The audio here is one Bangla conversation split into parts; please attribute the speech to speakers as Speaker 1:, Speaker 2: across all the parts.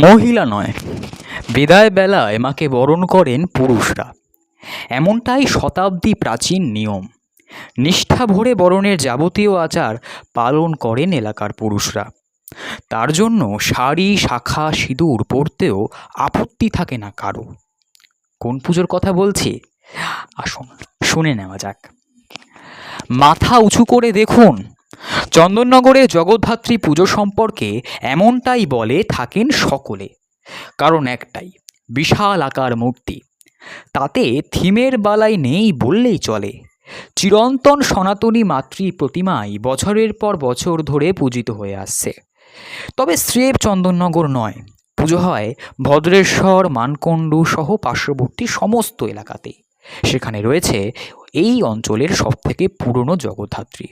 Speaker 1: মহিলা নয়, বিদায় বেলায় মাকে বরণ করেন পুরুষরা। এমনটাই শতাব্দী প্রাচীন নিয়ম। নিষ্ঠা ভরে বরণের যাবতীয় আচার পালন করেন এলাকার পুরুষরা। তার জন্য শাড়ি, শাখা, সিঁদুর পরতেও আপত্তি থাকে না কারো। কোন পুজোর কথা বলছি আসুন শুনে নেওয়া যাক। মাথা উঁচু করে দেখুন। চন্দননগরে জগদ্ধাত্রী পুজো সম্পর্কে এমনটাই বলে থাকেন সকলে। কারণ একটাই, বিশাল আকার মূর্তি। তাতে থিমের বালাই নেই বললেই চলে। চিরন্তন সনাতনী মাতৃ প্রতিমাই বছরের পর বছর ধরে পূজিত হয়ে আসছে। তবে স্রেফ চন্দননগর নয়, পুজো হয় ভদ্রেশ্বর, মানকুণ্ডু সহ পার্শ্ববর্তী সমস্ত এলাকাতেই। সেখানে রয়েছে এই অঞ্চলের সবথেকে পুরনো জগদ্ধাত্রী,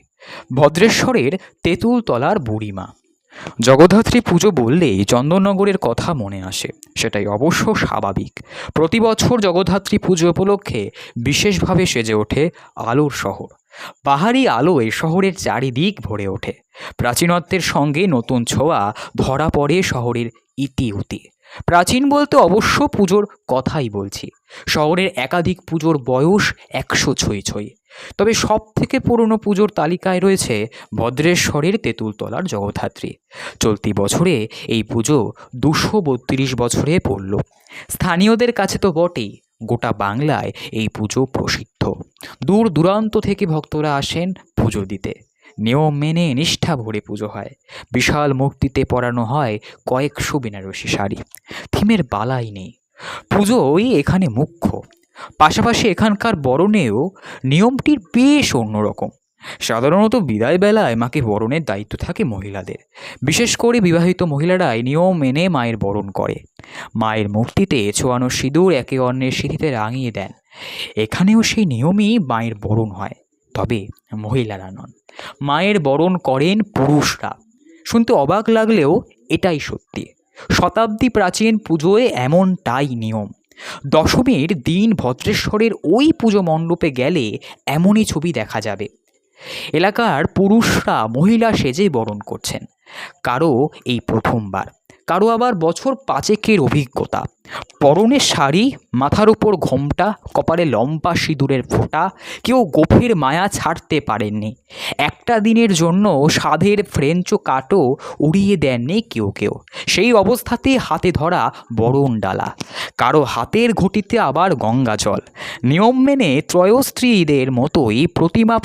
Speaker 1: ভদ্রেশ্বরের তেঁতুলতলার বুড়িমা। জগদ্ধাত্রী পুজো বললেই চন্দননগরের কথা মনে আসে, সেটাই অবশ্য স্বাভাবিক। প্রতি বছর জগদ্ধাত্রী পুজো উপলক্ষে বিশেষভাবে সেজে ওঠে আলোর শহর। পাহাড়ি আলো এই শহরের চারিদিক ভরে ওঠে। প্রাচীনত্বের সঙ্গে নতুন ছোঁয়া ধরা পড়ে শহরের ইতিউতি। প্রাচীন বলতে অবশ্য পুজোর কথাই বলছি। শহরের একাধিক পুজোর বয়স 100 ছুঁই ছুঁই। তবে সব থেকে পুরনো পুজোর তালিকায় রয়েছে ভদ্রেশ্বরের তেঁতুলতলার জগদ্ধাত্রী। চলতি বছরে এই পুজো 232 বছরে পড়ল। স্থানীয়দের কাছে তো বটেই, গোটা বাংলায় এই পুজো প্রসিদ্ধ। দূর দূরান্ত থেকে ভক্তরা আসেন পুজো দিতে। নিয়ম মেনে নিষ্ঠা ভরে পুজো হয়। বিশাল মূর্তিতে পরানো হয় কয়েকশো বেনারসি শাড়ি। থিমের বালাই নেই। পুজোই এখানে মুখ্য। পাশাপাশি এখানকার বরণেও নিয়মটির বেশ অন্যরকম। সাধারণত বিদায় বেলায় মাকে বরণের দায়িত্ব থাকে মহিলাদের। বিশেষ করে বিবাহিত মহিলারাই নিয়ম মেনে মায়ের বরণ করে। মায়ের মূর্তিতে ছোঁয়ানো সিঁদুর একে অন্যের সিঁথিতে রাঙিয়ে দেন। এখানেও সেই নিয়মই মায়ের বরণ হয়, তবে মহিলারা নন। মায়ের বরণ করেন পুরুষরা। শুনতে অবাক লাগলেও এটাই সত্যি। শতাব্দী প্রাচীন পুজোয় এমনটাই নিয়ম। দশমীর দিন ভদ্রেশ্বরের ওই পুজো মণ্ডপে গেলে এমনই ছবি দেখা যাবে। এলাকার পুরুষরা মহিলা সেজে বরণ করছেন। কারো এই প্রথমবার, কারো আবার বছর 5 অভিজ্ঞতা। পরনে শাড়ি, মাথার উপর ঘোমটা, কপালে লম্বা সিঁদুরের ফোঁটা। কেউ গভীর মায়া ছাড়তে পারেননি। একটা দিনের জন্য সাধের ফ্রেঞ্চ কাটও উড়িয়ে দেননি কেউ কেউ। সেই অবস্থাতেই হাতে ধরা বরণ ডালা, কারো হাতের ঘটিতে আবার গঙ্গা জল। নিয়ম মেনে ত্রয়স্ত্রীদের মতোই প্রতিমা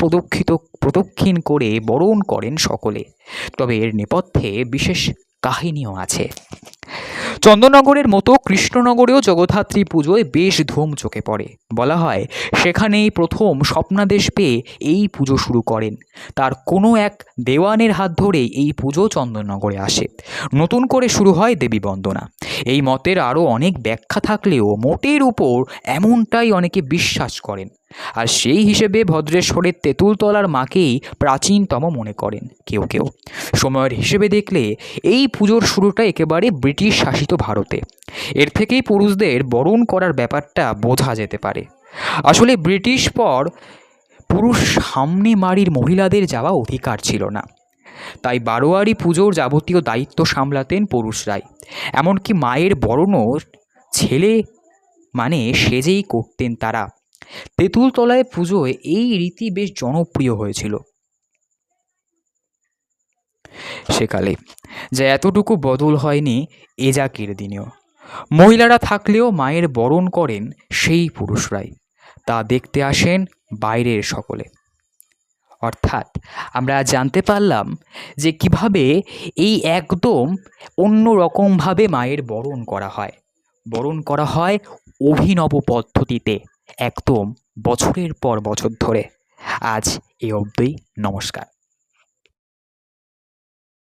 Speaker 1: প্রদক্ষিণ করে বরণ করেন সকলে। তবে এর নেপথ্যে বিশেষ কাহিনীও আছে। চন্দননগরের মতো কৃষ্ণনগরেও জগদ্ধাত্রী পুজোয় বেশ ধুম চোখে পড়ে। বলা হয় সেখানেই প্রথম স্বপ্নাদেশ পেয়ে এই পুজো শুরু করেন। তার কোনো এক দেওয়ানের হাত ধরেই এই পুজো চন্দননগরে আসে। নতুন করে শুরু হয় দেবী বন্দনা। এই মতের আরও অনেক ব্যাখ্যা থাকলেও মোটের উপর এমনটাই অনেকে বিশ্বাস করেন। আর সেই হিসেবে ভদ্রেশ্বরের তেঁতুলতলার মাকেই প্রাচীনতম মনে করেন কেউ কেউ। সময়ের হিসেবে দেখলে এই পুজোর শুরুটা একেবারে ব্রিটিশ শাসিত ভারতে। এর থেকেই পুরুষদের বরণ করার ব্যাপারটা বোঝা যেতে পারে। আসলে ব্রিটিশ পর পুরুষ সামনে মারির মহিলাদের যাওয়া অধিকার ছিল না। তাই বারোয়ারি পুজোর যাবতীয় দায়িত্ব সামলাতেন পুরুষরাই। এমনকি মায়ের বরণও ছেলে সেজেই করতেন তারা। তেঁতুলতলায় পুজোয় এই রীতি বেশ জনপ্রিয় হয়েছিল সেকালে, যা এতটুকু বদল হয়নি এজাকের দিনেও। মহিলারা থাকলেও মায়ের বরণ করেন সেই পুরুষরাই। তা দেখতে আসেন বাইরের সকলে। অর্থাৎ আমরা জানতে পারলাম যে কিভাবে এই একদম অন্য রকমভাবে মায়ের বরণ করা হয়। বরণ করা হয় অভিনব পদ্ধতিতে, একদম বছরের পর বছর ধরে। আজ এ অবধি, নমস্কার।